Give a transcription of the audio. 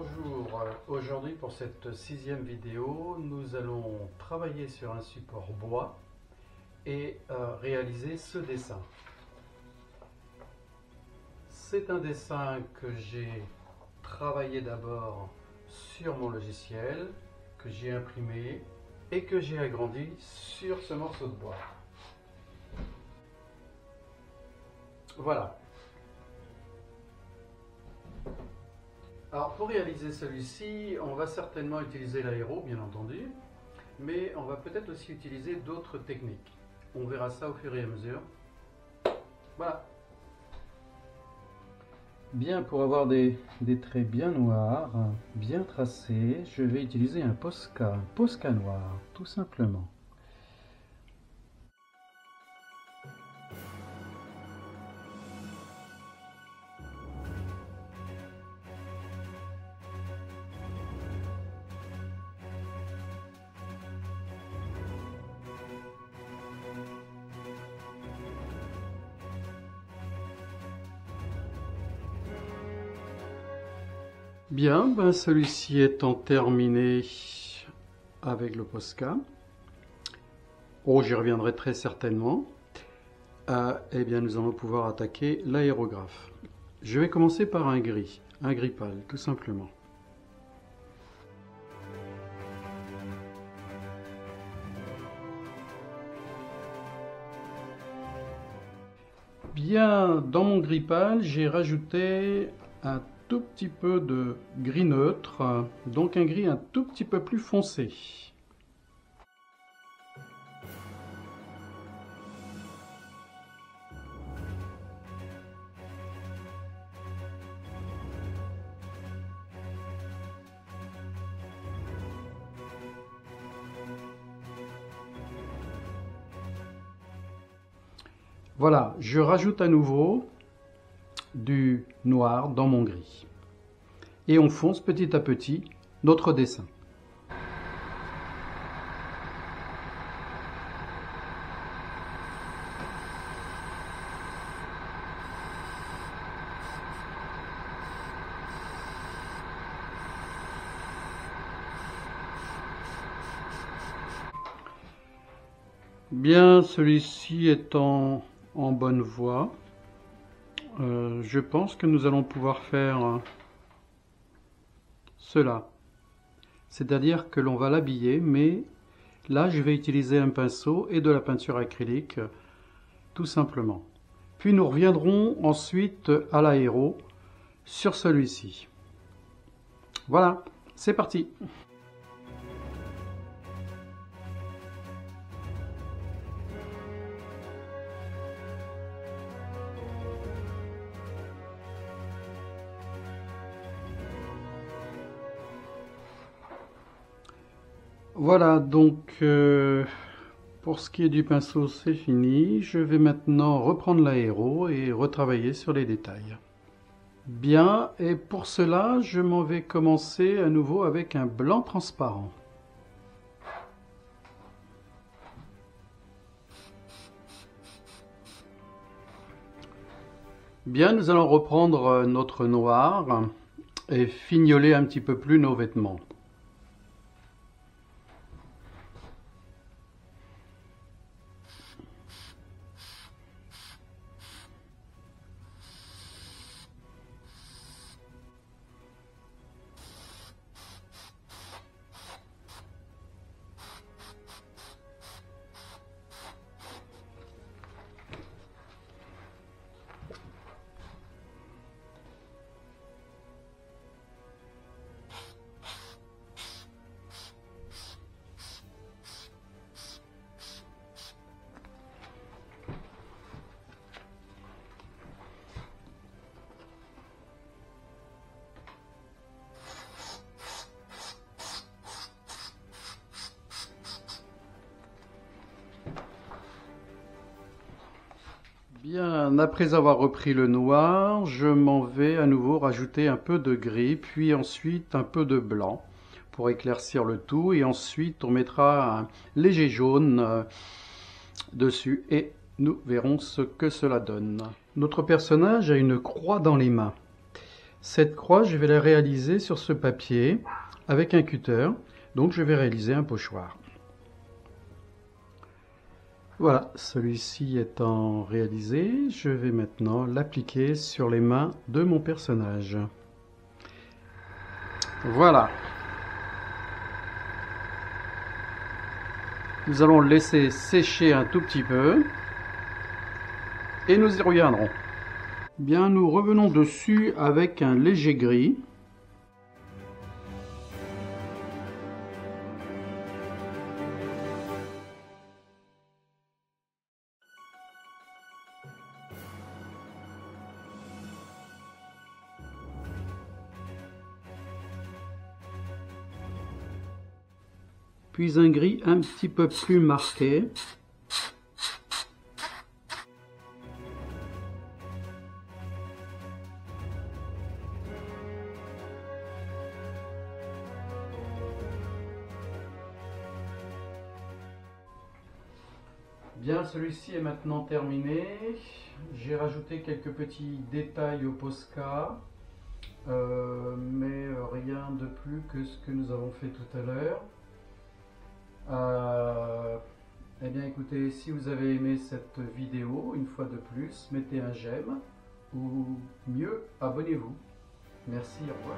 Bonjour, aujourd'hui pour cette 6e vidéo, nous allons travailler sur un support bois et réaliser ce dessin. C'est un dessin que j'ai travaillé d'abord sur mon logiciel, que j'ai imprimé et que j'ai agrandi sur ce morceau de bois. Voilà. Alors pour réaliser celui-ci, on va certainement utiliser l'aéro, bien entendu, mais on va peut-être aussi utiliser d'autres techniques. On verra ça au fur et à mesure. Voilà. Bien, pour avoir des traits bien noirs, bien tracés, je vais utiliser un Posca noir, tout simplement. Bien, ben celui-ci étant terminé avec le Posca, j'y reviendrai très certainement, eh bien nous allons pouvoir attaquer l'aérographe. Je vais commencer par un gris pâle, tout simplement. Bien, dans mon gris pâle, j'ai rajouté un tout petit peu de gris neutre, donc un gris un tout petit peu plus foncé. Voilà, je rajoute à nouveau du noir dans mon gris. Et on fonce petit à petit notre dessin. Bien, celui-ci étant en bonne voie, je pense que nous allons pouvoir faire cela. C'est-à-dire que l'on va l'habiller, mais là je vais utiliser un pinceau et de la peinture acrylique, tout simplement. Puis nous reviendrons ensuite à l'aéro sur celui-ci. Voilà, c'est parti! Voilà, donc pour ce qui est du pinceau, c'est fini. Je vais maintenant reprendre l'aéro et retravailler sur les détails. Bien, et pour cela, je m'en vais commencer à nouveau avec un blanc transparent. Bien, nous allons reprendre notre noir et fignoler un petit peu plus nos vêtements. Bien, après avoir repris le noir, je m'en vais à nouveau rajouter un peu de gris, puis ensuite un peu de blanc pour éclaircir le tout. Et ensuite, on mettra un léger jaune dessus et nous verrons ce que cela donne. Notre personnage a une croix dans les mains. Cette croix, je vais la réaliser sur ce papier avec un cutter. Donc je vais réaliser un pochoir. Voilà, celui-ci étant réalisé, je vais maintenant l'appliquer sur les mains de mon personnage. Voilà. Nous allons le laisser sécher un tout petit peu et nous y reviendrons. Bien, nous revenons dessus avec un léger gris. Puis un gris un petit peu plus marqué. Bien, celui-ci est maintenant terminé. J'ai rajouté quelques petits détails au Posca, mais rien de plus que ce que nous avons fait tout à l'heure. Eh bien écoutez, si vous avez aimé cette vidéo, une fois de plus, mettez un j'aime ou mieux, abonnez-vous. Merci, au revoir.